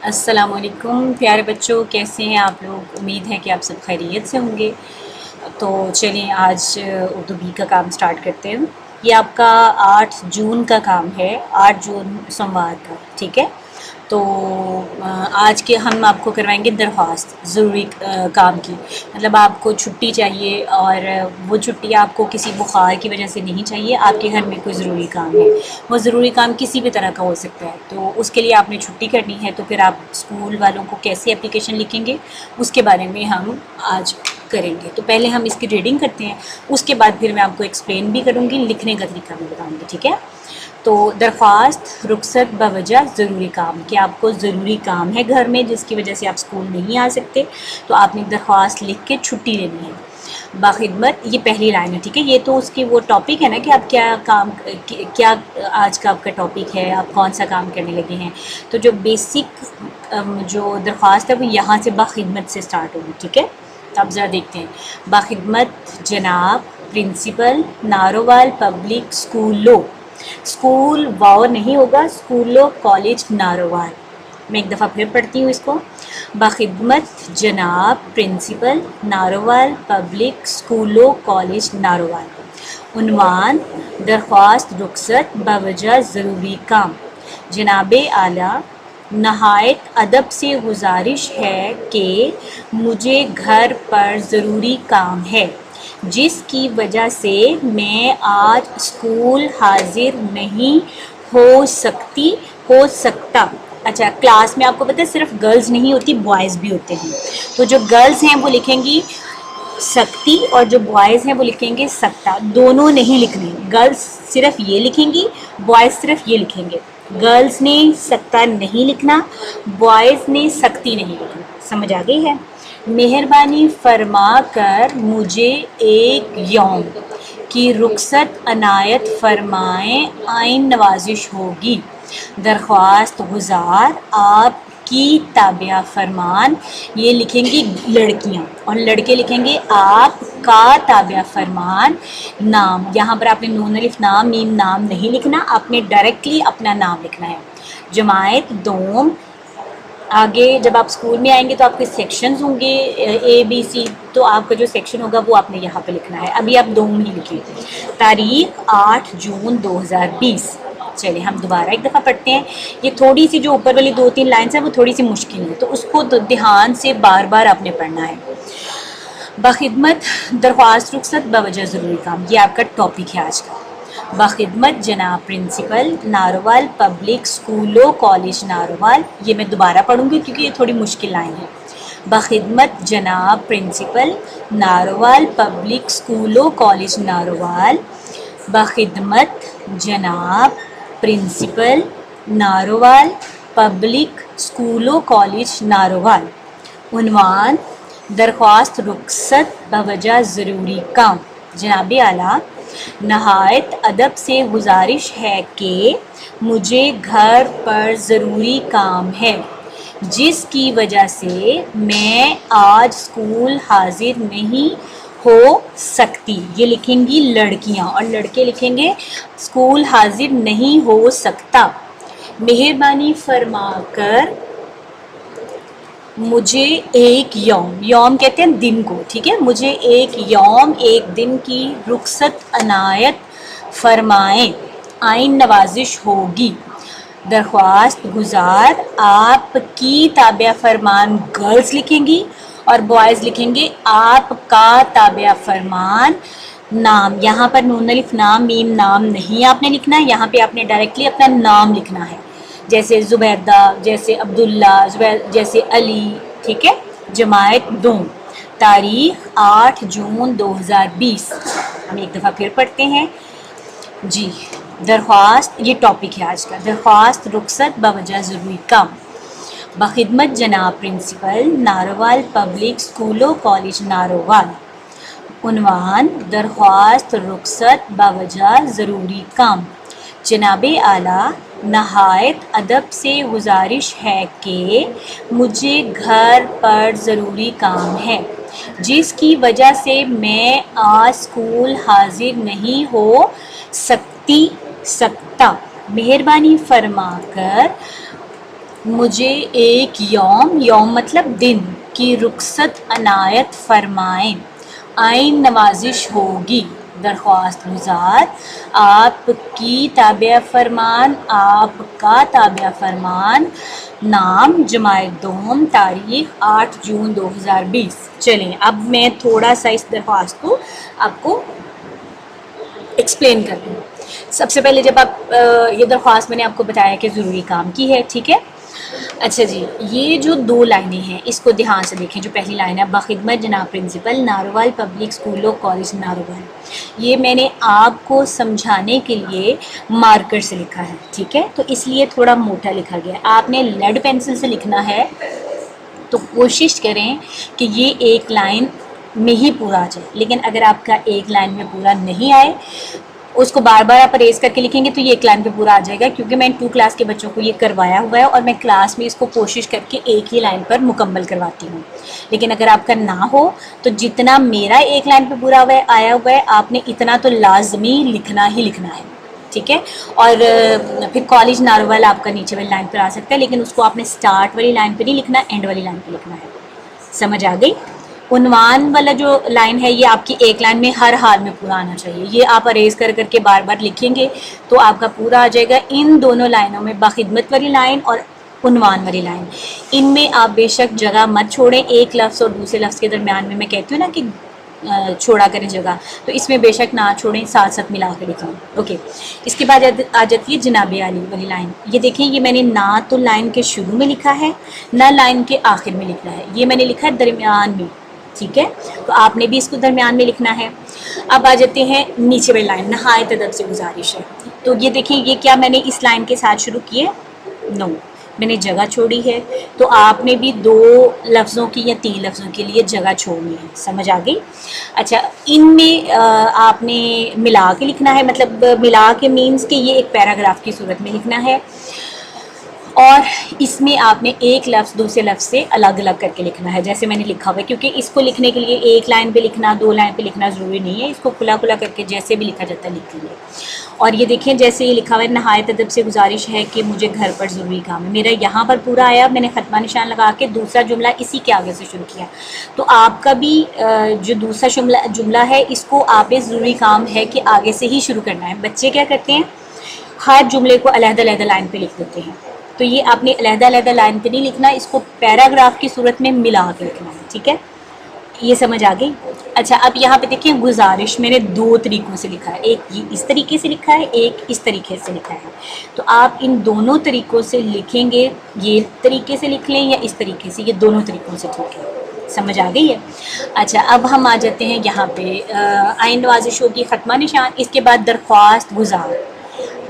السلام علیکم پیارے بچوں، کیسے ہیں آپ لوگ؟ امید ہے کہ آپ سب خیریت سے ہوں گے۔ تو چلیں آج اردو بی کا کام سٹارٹ کرتے ہیں۔ یہ آپ کا 8 جون کا کام ہے، 8 جون سوموار کا، ٹھیک ہے؟ تو آج کے ہم آپ کو کروائیں گے درخواست ضروری کام کی، مطلب آپ کو چھٹی چاہیے اور وہ چھٹی آپ کو کسی بخار کی وجہ سے نہیں چاہیے، آپ کے گھر میں کوئی ضروری کام ہے، وہ ضروری کام کسی بھی طرح کا ہو سکتا ہے، تو اس کے لیے آپ نے چھٹی کرنی ہے، تو پھر آپ اسکول والوں کو کیسے اپلیکیشن لکھیں گے اس کے بارے میں ہم آج کریں گے۔ تو پہلے ہم اس کی ریڈنگ کرتے ہیں، اس کے بعد پھر میں آپ کو ایکسپلین بھی کروں گی، لکھنے کا طریقہ بھی بتاؤں گی، ٹھیک ہے؟ تو درخواست رخصت بوجہ ضروری کام، کہ آپ کو ضروری کام ہے گھر میں جس کی وجہ سے آپ اسکول نہیں آ سکتے، تو آپ نے درخواست لکھ کے چھٹی لینی ہے باخدمت۔ یہ پہلی لائن ہے، ٹھیک ہے؟ یہ تو اس کی وہ ٹاپک ہے نا کہ آپ کیا کام، کیا آج کا آپ کا ٹاپک ہے، آپ کون سا کام کرنے لگے ہیں۔ تو جو بیسک جو درخواست ہے وہ یہاں سے باخدمت سے سٹارٹ ہوگی، ٹھیک ہے؟ تو آپ ذرا دیکھتے ہیں۔ باخدمت جناب پرنسپل نارووال پبلک اسکولوں، اسکول واؤ نہیں ہوگا، اسکولوں کالج نارووال۔ میں ایک دفعہ پھر پڑھتی ہوں اس کو۔ باخدمت جناب پرنسپل نارووال پبلک اسکولوں کالج نارووال۔ عنوان درخواست رخصت بوجہ ضروری کام۔ جناب اعلیٰ، نہایت ادب سے گزارش ہے کہ مجھے گھر پر ضروری کام ہے جس کی وجہ سے میں آج اسکول حاضر نہیں ہو سکتا۔ اچھا، کلاس میں آپ کو پتہ ہے صرف گرلز نہیں ہوتی، بوائز بھی ہوتے ہیں، تو جو گرلز ہیں وہ لکھیں گی سکتی اور جو بوائز ہیں وہ لکھیں گے سکتا، دونوں نہیں لکھنے، گرلز صرف یہ لکھیں گی، بوائز صرف یہ لکھیں گے۔ گرلز نے سکتا نہیں لکھنا، بوائز نے سکتی نہیں لکھنا، سمجھ آ گئی ہے؟ مہربانی فرما کر مجھے ایک یوم کی رخصت عنایت فرمائیں، آئین نوازش ہوگی۔ درخواست گزار آپ کی تابع فرمان، یہ لکھیں گی لڑکیاں اور لڑکے لکھیں گے آپ کا تابع فرمان نام۔ یہاں پر آپ نے نون الف نام میم نام نہیں لکھنا، آپ نے ڈائریکٹلی اپنا نام لکھنا ہے۔ جماعت دوم، آگے جب آپ اسکول میں آئیں گے تو آپ کے سیکشنز ہوں گے اے بی سی، تو آپ کا جو سیکشن ہوگا وہ آپ نے یہاں پہ لکھنا ہے، ابھی آپ دوم ہی لکھیں۔ تاریخ 8 جون 2020۔ چلیں ہم دوبارہ ایک دفعہ پڑھتے ہیں۔ یہ تھوڑی سی جو اوپر والی 2-3 لائنس ہیں وہ تھوڑی سی مشکل ہے، تو اس کو دھیان سے بار بار آپ نے پڑھنا ہے۔ باخدمت درخواست رخصت بوجہ ضروری کام، یہ آپ کا ٹاپک ہے آج کا۔ باخدمت جناب پرنسپل نارووال پبلک اسکولوں کالج نارووال، یہ میں دوبارہ پڑھوں گی کیونکہ یہ تھوڑی مشکل لائن ہے۔ باخدمت جناب پرنسپل نارووال پبلک اسکولوں کالج نارووال۔ باخدمت جناب پرنسپل نارووال پبلک اسکولوں کالج نارووال۔ عنوان درخواست رخصت بوجہ ضروری کام۔ جناب اعلیٰ، نہایت ادب سے گزارش ہے کہ مجھے گھر پر ضروری کام ہے جس کی وجہ سے میں آج اسکول حاضر نہیں ہو سکتی، یہ لکھیں گی لڑکیاں اور لڑکے لکھیں گے اسکول حاضر نہیں ہو سکتا۔ مہربانی فرما کر مجھے ایک یوم، یوم کہتے ہیں دن کو، ٹھیک ہے؟ مجھے ایک یوم ایک دن کی رخصت عنایت فرمائیں، آئین نوازش ہوگی۔ درخواست گزار آپ کی تابع فرمان گرلز لکھیں گی اور بوائز لکھیں گے آپ کا تابع فرمان نام۔ یہاں پر نون الف نام میم نام نہیں آپ نے لکھنا ہے، یہاں پہ آپ نے ڈائریکٹلی اپنا نام لکھنا ہے، جیسے زبیدہ، جیسے عبداللہ، جیسے علی، ٹھیک ہے؟ جماعت دوم، تاریخ 8 جون 2020۔ ہم ایک دفعہ پھر پڑھتے ہیں جی۔ درخواست، یہ ٹاپک ہے آج کا، درخواست رخصت بوجہ ضروری کام۔ باخدمت جناب پرنسپل نارووال پبلک اسکولوں کالج نارووال۔ عنوان درخواست رخصت بوجہ ضروری کام۔ جناب اعلیٰ، نہایت ادب سے گزارش ہے کہ مجھے گھر پر ضروری کام ہے جس کی وجہ سے میں آج اسکول حاضر نہیں ہو سکتا۔ مہربانی فرما کر مجھے ایک یوم، یوم مطلب دن، کی رخصت عنایت فرمائیں، آئین نوازش ہوگی، درخواست گزار آپ کی تابع فرمان، آپ کا تابع فرمان، نام جماعت دوم، تاریخ 8 جون 2020۔ چلیں اب میں تھوڑا سا اس درخواست کو آپ کو ایکسپلین کر دوں۔ سب سے پہلے جب آپ یہ درخواست میں نے آپ کو بتایا کہ ضروری کام کی ہے، ٹھیک ہے۔ اچھا جی، یہ جو 2 لائنیں ہیں اس کو دھیان سے دیکھیں۔ جو پہلی لائن ہے، بخدمت جناب پرنسپل، ناروال پبلک اسکول اور کالج ناروال، یہ میں نے آپ کو سمجھانے کے لیے مارکر سے لکھا ہے، ٹھیک ہے، تو اس لیے تھوڑا موٹا لکھا گیا ہے۔ آپ نے لیڈ پینسل سے لکھنا ہے تو کوشش کریں کہ یہ ایک لائن میں ہی پورا آ جائے، لیکن اگر آپ کا ایک لائن میں پورا نہیں آئے، اس کو بار بار آپ اریز کر کے لکھیں گے تو یہ ایک لائن پہ پورا آ جائے گا، کیونکہ میں 2 کلاس کے بچوں کو یہ کروایا ہوا ہے اور میں کلاس میں اس کو کوشش کر کے ایک ہی لائن پر مکمل کرواتی ہوں۔ لیکن اگر آپ کا نہ ہو تو جتنا میرا ایک لائن پہ پورا آیا ہوا ہے، آپ نے اتنا تو لازمی لکھنا ہی لکھنا ہے، ٹھیک ہے۔ اور پھر کالج ناروال آپ کا نیچے والی لائن پر آ سکتا ہے، لیکن اس کو آپ نے سٹارٹ والی لائن پہ نہیں لکھنا، اینڈ والی لائن پہ لکھنا ہے۔ سمجھ آ گئی؟ عنوان والا جو لائن ہے یہ آپ کی ایک لائن میں ہر حال میں پورا آنا چاہیے، یہ آپ اریز کر کر کے بار بار لکھیں گے تو آپ کا پورا آ جائے گا۔ ان دونوں لائنوں میں، بخدمت والی لائن اور عنوان والی لائن، ان میں آپ بے شک جگہ مت چھوڑیں۔ ایک لفظ اور دوسرے لفظ کے درمیان میں کہتی ہوں نا کہ چھوڑا کریں جگہ، تو اس میں بے شک نہ چھوڑیں، ساتھ ساتھ ملا کے لکھیں، اوکے۔ اس کے بعد آ جاتی ہے جناب عالی والی لائن۔ یہ دیکھیں، یہ میں نے نہ تو لائن کے شروع میں لکھا ہے، نہ لائن کے آخر میں لکھنا ہے، یہ میں نے لکھا ہے درمیان میں، ٹھیک ہے، تو آپ نے بھی اس کو درمیان میں لکھنا ہے۔ اب آ جاتے ہیں نیچے والی لائن، نہایت ادب سے گزارش ہے۔ تو یہ دیکھیں، یہ کیا میں نے اس لائن کے ساتھ شروع کیے؟ نو، میں نے جگہ چھوڑی ہے، تو آپ نے بھی 2 لفظوں کی یا 3 لفظوں کے لیے جگہ چھوڑنی ہے۔ سمجھ آ گئی؟ اچھا، ان میں آپ نے ملا کے لکھنا ہے، مطلب ملا کے مینس کہ یہ ایک پیراگراف کی صورت میں لکھنا ہے، اور اس میں آپ نے ایک لفظ دوسرے لفظ سے الگ الگ کر کے لکھنا ہے، جیسے میں نے لکھا ہوا ہے، کیونکہ اس کو لکھنے کے لیے ایک لائن پہ لکھنا، 2 لائن پہ لکھنا ضروری نہیں ہے، اس کو کھلا کھلا کر کے جیسے بھی لکھا جاتا ہے لکھ لیجیے۔ اور یہ دیکھیں، جیسے یہ لکھا ہوا ہے، نہایت ادب سے گزارش ہے کہ مجھے گھر پر ضروری کام ہے، میرا یہاں پر پورا آیا، میں نے خطبہ نشان لگا کے دوسرا جملہ اسی کے آگے سے شروع کیا، تو آپ کا بھی جو دوسرا جملہ ہے، اس کو آپ ضروری کام ہے کہ آگے سے ہی شروع کرنا ہے۔ بچے کیا کرتے ہیں، ہر جملے کو علیحدہ علیحدہ لائن پہ لکھ دیتے ہیں، تو یہ آپ نے علیحدہ علیحدہ لائن پہ نہیں لکھنا، اس کو پیراگراف کی صورت میں ملا کے لکھنا ہے، ٹھیک ہے، یہ سمجھ آ گئی؟ اچھا، اب یہاں پہ دیکھیں، گزارش میں نے 2 طریقوں سے لکھا ہے، ایک یہ اس طریقے سے لکھا ہے، ایک اس طریقے سے لکھا ہے، تو آپ ان دونوں طریقوں سے لکھیں گے، یہ طریقے سے لکھ لیں یا اس طریقے سے، یہ دونوں طریقوں سے ٹھیک ہے۔ سمجھ آ گئی ہے؟ اچھا، اب ہم آ جاتے ہیں یہاں پہ آئین نوازش ہوگی، خطبہ نشان، اس کے بعد درخواست گزار۔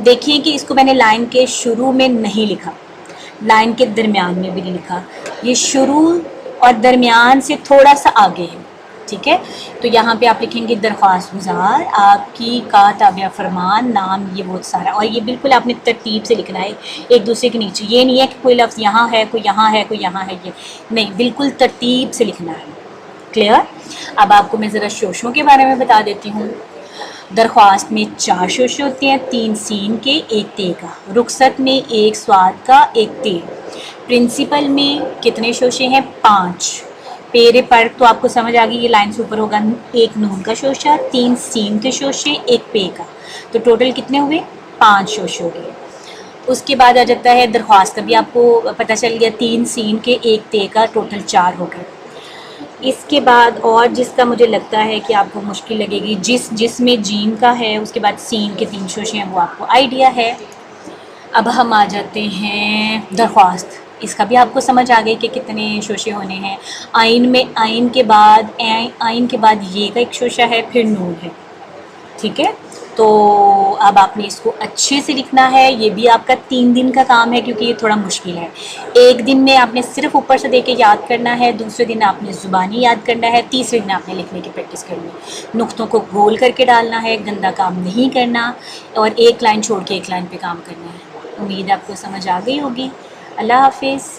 دیکھیے کہ اس کو میں نے لائن کے شروع میں نہیں لکھا، لائن کے درمیان میں بھی نہیں لکھا، یہ شروع اور درمیان سے تھوڑا سا آگے ہے، ٹھیک ہے، تو یہاں پہ آپ لکھیں گے درخواست گزار آپ کی کا تابع فرمان، نام، یہ بہت سارا، اور یہ بالکل آپ نے ترتیب سے لکھنا ہے ایک دوسرے کے نیچے، یہ نہیں ہے کہ کوئی لفظ یہاں ہے، کوئی یہاں ہے، کوئی یہاں ہے، یہ نہیں، بالکل ترتیب سے لکھنا ہے، کلیئر؟ اب آپ کو میں ذرا شوشوں کے بارے میں بتا دیتی ہوں۔ درخواست میں 4 شوشے ہوتے ہیں، 3 سین کے، 1 تے کا، رخصت میں 1 سواد کا، 1 تے، پرنسپل میں کتنے شوشے ہیں؟ 5، پیرے پر تو آپ کو سمجھ آ گئی، یہ لائن سے اوپر ہوگا، 1 نون کا شوشہ، 3 سین کے شوشے، 1 پے کا، تو ٹوٹل کتنے ہوئے؟ 5 شوشے ہو گئے۔ اس کے بعد آ جاتا ہے درخواست کا بھی آپ کو پتہ چل گیا، 3 سین کے، 1 تے کا، ٹوٹل 4 ہو گئے۔ اس کے بعد اور جس کا مجھے لگتا ہے کہ آپ کو مشکل لگے گی، جس میں جیم کا ہے، اس کے بعد سین کے 3 شوشے ہیں، وہ آپ کو آئیڈیا ہے۔ اب ہم آ جاتے ہیں درخواست، اس کا بھی آپ کو سمجھ آ گئی کہ کتنے شوشے ہونے ہیں۔ آئین میں آئین کے بعد یہ کا ایک شوشہ ہے، پھر نون ہے، ٹھیک ہے، تو اب آپ نے اس کو اچھے سے لکھنا ہے، یہ بھی آپ کا 3 دن کا کام ہے، کیونکہ یہ تھوڑا مشکل ہے۔ ایک دن میں آپ نے صرف اوپر سے دے کے یاد کرنا ہے، دوسرے دن آپ نے زبانی یاد کرنا ہے، تیسرے دن آپ نے لکھنے کی پریکٹس کرنی ہے، نقطوں کو گول کر کے ڈالنا ہے، گندا کام نہیں کرنا، اور ایک لائن چھوڑ کے ایک لائن پہ کام کرنا ہے۔ امید آپ کو سمجھ آ گئی ہوگی۔ اللہ حافظ۔